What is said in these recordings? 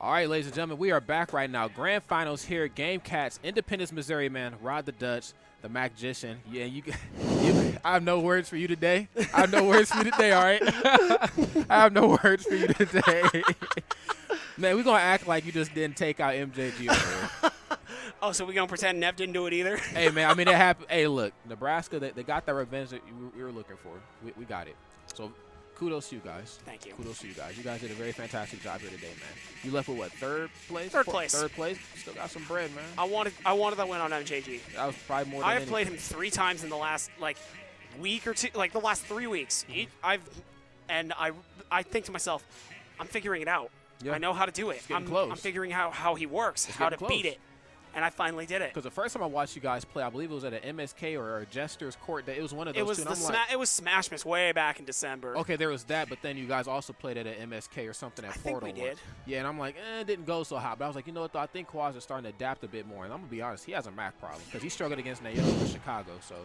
All right, ladies and gentlemen, we are back right now. Grand finals here at Gamekatz, Independence, Missouri, man. Rod the Dutch, the Magician. Yeah, I have no words for you today. I have no words for you today, all right? I have no words for you today. Man, we're going to act like you just didn't take out MJG over here. Oh, so we're going to pretend Nev didn't do it either? Hey, man, I mean, it happened. Hey, look, Nebraska, they got that revenge that we were looking for. We got it. So, kudos to you guys. Thank you. Kudos to you guys. You guys did a very fantastic job here today, man. You left with what, third place? Third place. Third place. Still got some bread, man. I wanted that win on MJG. That was probably more than I have played him 3 times in the last week or two, the last 3 weeks. I think to myself, I'm figuring it out. Yeah. I know how to do it. I'm figuring out how he works, how to beat it. And I finally did it. Because the first time I watched you guys play, I believe it was at an MSK or a Jester's Court. It was one of those. It was Smashmas way back in December. Okay, there was that, but then you guys also played at an MSK or something at Portal. I think we did. Yeah, and I'm like, it didn't go so hot. But I was like, you know what, though? I think Quaz is starting to adapt a bit more. And I'm going to be honest, he has a Mac problem because he struggled against Nayoto in Chicago. So,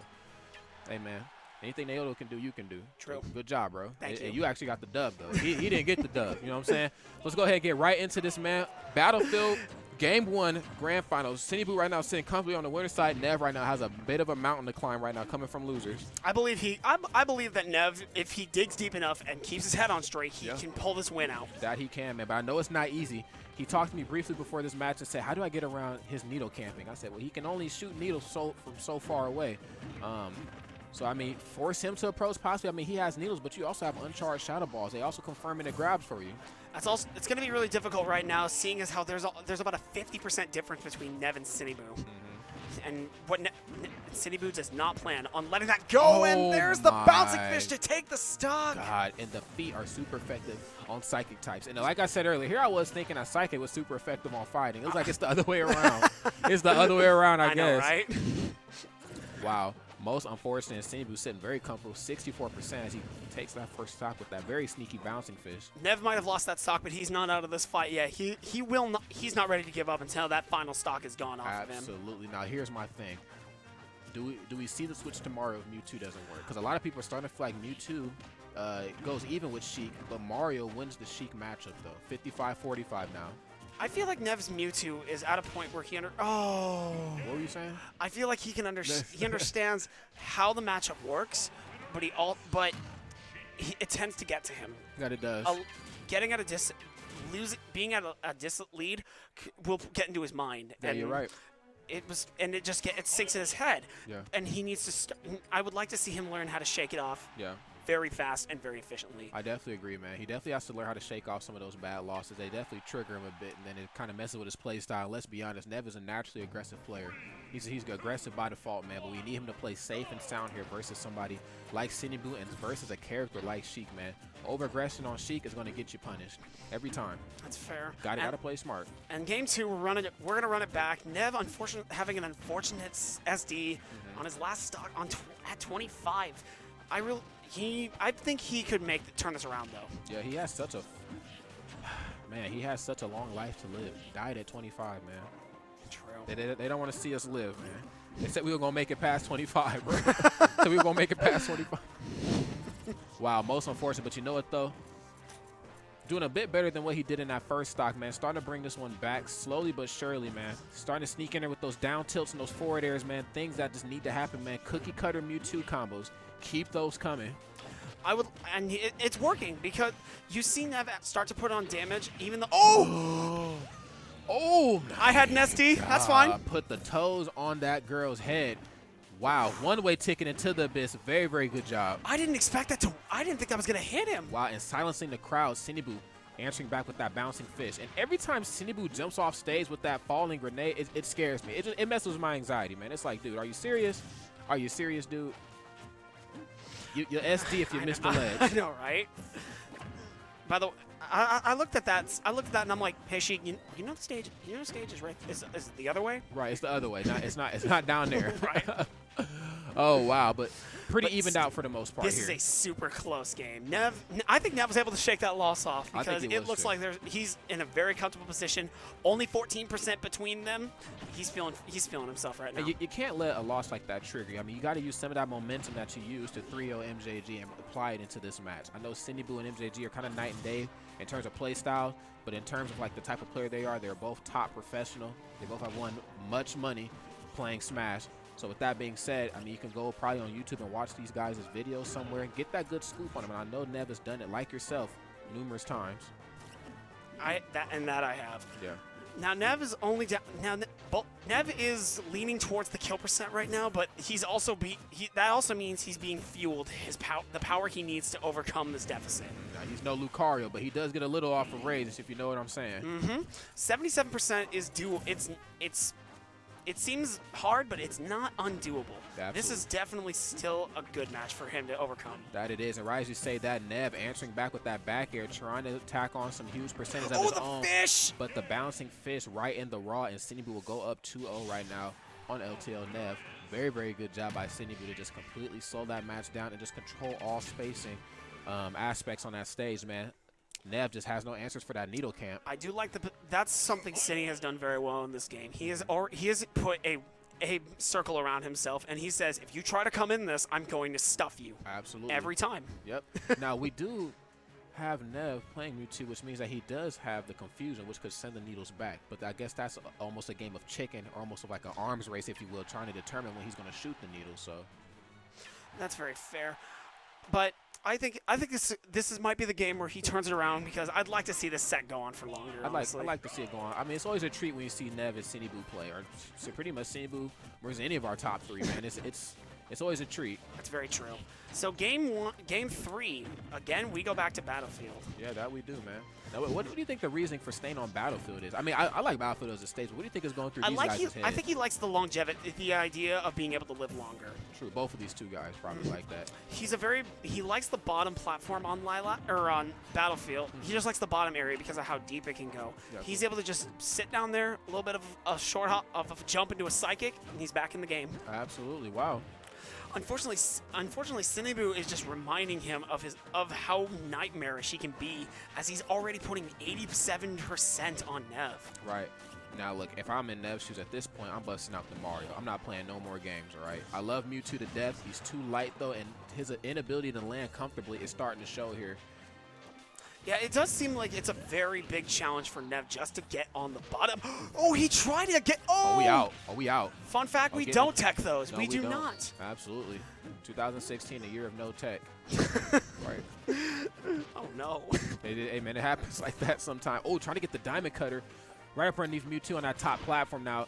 hey, man, anything Nayoto can do, you can do. True. Good job, bro. Thank you. And you actually got the dub, though. He didn't get the dub. You know what I'm saying? Let's go ahead and get right into this, man. Battlefield. Game 1, Grand Finals. Sinnyboo right now sitting comfortably on the winner's side. Nev right now has a bit of a mountain to climb right now coming from losers. I believe that Nev, if he digs deep enough and keeps his head on straight, he can pull this win out. That he can, man. But I know it's not easy. He talked to me briefly before this match and said, how do I get around his needle camping? I said, well, he can only shoot needles from so far away. So, I mean, force him to approach possibly. I mean, he has needles, but you also have uncharged shadow balls. They also confirm the grabs for you. It's going to be really difficult right now, seeing as how there's about a 50% difference between Nev and Sinnyboo. And what Sinnyboo does not plan on letting that go, and there's the bouncing fish to take the stock. God, and the feet are super effective on psychic types. And like I said earlier, here I was thinking that psychic was super effective on fighting. It was like it's the other way around. It's the other way around, I guess. Know, right? Wow. Most unfortunate, Sinnyboo sitting very comfortable, 64% as he takes that first stock with that very sneaky bouncing fish. Nev might have lost that stock, but he's not out of this fight yet. He will not. He's not ready to give up until that final stock is gone off of him. Absolutely. Now here's my thing. Do we see the switch tomorrow if Mewtwo doesn't work? Because a lot of people are starting to feel like Mewtwo goes even with Sheik, but Mario wins the Sheik matchup though. 55-45 now. I feel like Nev's Mewtwo is at a point where he What were you saying? I feel like he understands how the matchup works, but it tends to get to him. That it does. Getting at being at a distant lead will get into his mind. Yeah, you're right. It sinks in his head. Yeah. And he needs to. I would like to see him learn how to shake it off. Yeah. Very fast and very efficiently. I definitely agree, man. He definitely has to learn how to shake off some of those bad losses. They definitely trigger him a bit, and then it kind of messes with his play style. Let's be honest, Nev is a naturally aggressive player. He's aggressive by default, man, but we need him to play safe and sound here versus somebody like Sinnyboo and versus a character like Sheik, man. Over-aggression on Sheik is going to get you punished every time. That's fair. Gotta play smart. And game 2, we're going to run it back. Nev, having an unfortunate SD on his last stock at 25. I think he could turn this around though. Yeah, he has such a long life to live. He died at 25, man. True. They don't want to see us live, man. They said we were gonna make it past 25, bro. So we were gonna make it past 25. Wow, most unfortunate. But you know what though? Doing a bit better than what he did in that first stock, man. Starting to bring this one back slowly but surely, man. Starting to sneak in there with those down tilts and those forward airs, man. Things that just need to happen, man. Cookie cutter Mewtwo combos. Keep those coming. It's working because you see Nev start to put on damage, even though. Oh! I had an SD. That's fine. Put the toes on that girl's head. Wow, one-way ticket into the abyss. Very, very good job. I didn't expect that I didn't think that was gonna hit him. Wow, and silencing the crowd, Sinnyboo answering back with that bouncing fish. And every time Sinnyboo jumps off stage with that falling grenade, it scares me. It messes with my anxiety, man. It's like, dude, are you serious? Are you serious, dude? You're SD if you missed the ledge. I know, right? By the way, I looked at that. And I'm like, hey, Sheik, you know the stage. You know the stage is right. Is it the other way? Right, it's the other way. It's not down there. Right. Oh, wow. But pretty evened out for the most part This here. is a super close game. I think Nev was able to shake that loss off because it looks like he's in a very comfortable position. Only 14% between them. He's feeling himself right now. And you can't let a loss like that trigger. I mean, you got to use some of that momentum that you used to 3-0 MJG and apply it into this match. I know Sinnyboo and MJG are kind of night and day in terms of play style, but in terms of like the type of player they are, they're both top professional. They both have won much money playing Smash. So with that being said, I mean, you can go probably on YouTube and watch these guys' videos somewhere and get that good scoop on them. And I know Nev has done it like yourself numerous times. That I have. Yeah. Now Nev is only down. Now Nev is leaning towards the kill percent right now, but he's also that also means he's being fueled the power he needs to overcome this deficit. Now, he's no Lucario, but he does get a little off of raises, if you know what I'm saying. 77% is doable. It seems hard, but it's not undoable. Absolutely. This is definitely still a good match for him to overcome. That it is. And right as you say that, Nev answering back with that back air, trying to tack on some huge percentage of his own. Fish! But the bouncing fish right in the raw, and Sinnyboo will go up 2-0 right now on LTL Nev. Very, very good job by Sinnyboo to just completely slow that match down and just control all spacing aspects on that stage, man. Nev just has no answers for that needle camp. I do like that's something Cinny has done very well in this game. He has put a circle around himself, and he says, if you try to come in this, I'm going to stuff you. Absolutely. Every time. Yep. Now, we do have Nev playing Mewtwo, which means that he does have the confusion, which could send the needles back. But I guess that's almost a game of chicken, or almost like an arms race, if you will, trying to determine when he's going to shoot the needles. So that's very fair. But I think this might be the game where he turns it around, because I'd like to see this set go on for longer. I'd like to see it go on. I mean, it's always a treat when you see Nev and Sinnyboo play, or so pretty much Sinnyboo versus any of our top three, man. It's always a treat. That's very true. So game 3, again, we go back to Battlefield. Yeah, that we do, man. Now, what do you think the reasoning for staying on Battlefield is? I mean, I like Battlefield as a stage, but what do you think is going through these guys' heads? I think he likes the longevity, the idea of being able to live longer. True, both of these two guys probably like that. He likes the bottom platform on on Battlefield. He just likes the bottom area because of how deep it can go. Yeah, he's able to just sit down there, a little bit of a short hop of a jump into a psychic, and he's back in the game. Absolutely, wow. Unfortunately, Sinnyboo is just reminding him of how nightmarish he can be, as he's already putting 87% on Nev. Right. Now, look, if I'm in Nev's shoes at this point, I'm busting out the Mario. I'm not playing no more games, all right? I love Mewtwo to death. He's too light, though, and his inability to land comfortably is starting to show here. Yeah, it does seem like it's a very big challenge for Nev just to get on the bottom. Oh, he tried to get... Oh, we out. Oh, we out. Fun fact, we don't tech those. No, we do not. Absolutely. 2016, a year of no tech. Right. Oh, no. Hey, man, it happens like that sometimes. Oh, trying to get the diamond cutter right up underneath Mewtwo on that top platform now.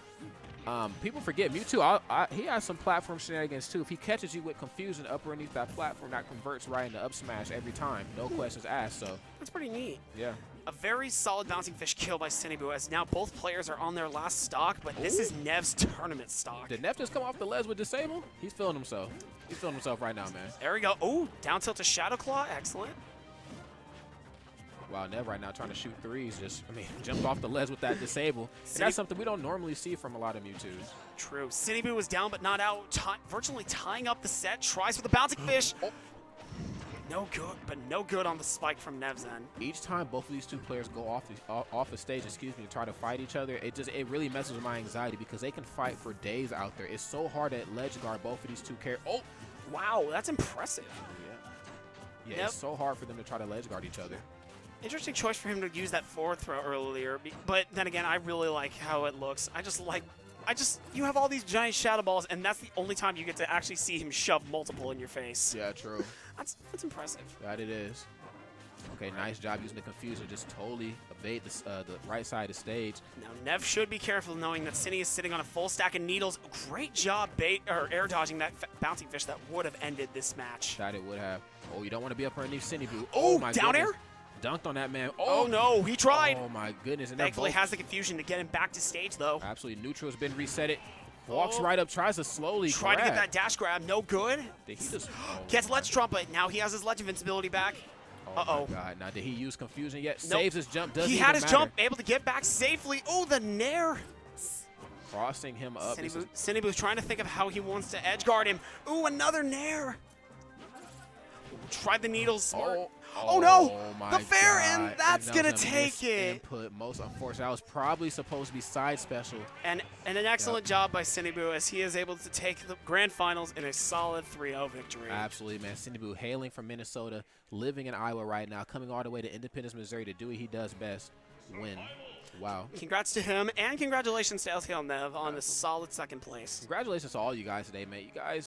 People forget Mewtwo, he has some platform shenanigans too. If he catches you with confusion up underneath that platform, that converts right into up smash every time. No questions asked, so. That's pretty neat. Yeah. A very solid bouncing fish kill by Sinnyboo, as now both players are on their last stock, but this is Nev's tournament stock. Did Nev just come off the ledge with disable? He's feeling himself. He's feeling himself right now, man. There we go. Oh, down tilt to Shadow Claw. Excellent. Wow, Nev right now trying to shoot threes. Jumped off the ledge with that disable. And that's something we don't normally see from a lot of Mewtwo's. True. Sinnyboo was down but not out, virtually tying up the set. Tries with the bouncing fish. Oh. No good, but no good on the spike from Nev's end. Each time both of these two players go off the stage, to try to fight each other, it really messes with my anxiety, because they can fight for days out there. It's so hard to ledge guard both of these two characters. Oh, wow, that's impressive. Yeah, yep. It's so hard for them to try to ledge guard each other. Interesting choice for him to use that forward throw earlier, but then again, I really like how it looks. You have all these giant shadow balls, and that's the only time you get to actually see him shove multiple in your face. Yeah, true. That's impressive. That it is. Okay, nice job using the confusion. Just totally evade the right side of the stage. Now, Nev should be careful knowing that Cinny is sitting on a full stack of needles. Great job air dodging that bouncing fish that would have ended this match. That it would have. Oh, you don't want to be up underneath Sinnyboo. Oh, my down goodness. Air? Dunked on that man. Oh, no, he tried. Oh, my goodness. And thankfully has the confusion to get him back to stage, though. Absolutely. Neutral has been resetted. Walks right up, tries to slowly Try to get that dash grab. No good. Did he just... Gets ledge trump, but now he has his ledge invincibility back. Oh, my God. Now, did he use confusion yet? Nope. Saves his jump. He had his jump, able to get back safely. Oh, the nair. Crossing him up. Sinnyboo trying to think of how he wants to edge guard him. Ooh, another nair. Tried the needles smart. Oh no! The fair, and that's going to take it. Input. Most unfortunate. That was probably supposed to be side special. And an excellent job by Sinnyboo as he is able to take the grand finals in a solid 3-0 victory. Absolutely, man. Sinnyboo hailing from Minnesota, living in Iowa right now, coming all the way to Independence, Missouri to do what he does best, win. Wow. Congrats to him, and congratulations to LTL Nev on the solid second place. Congratulations to all you guys today, man. You guys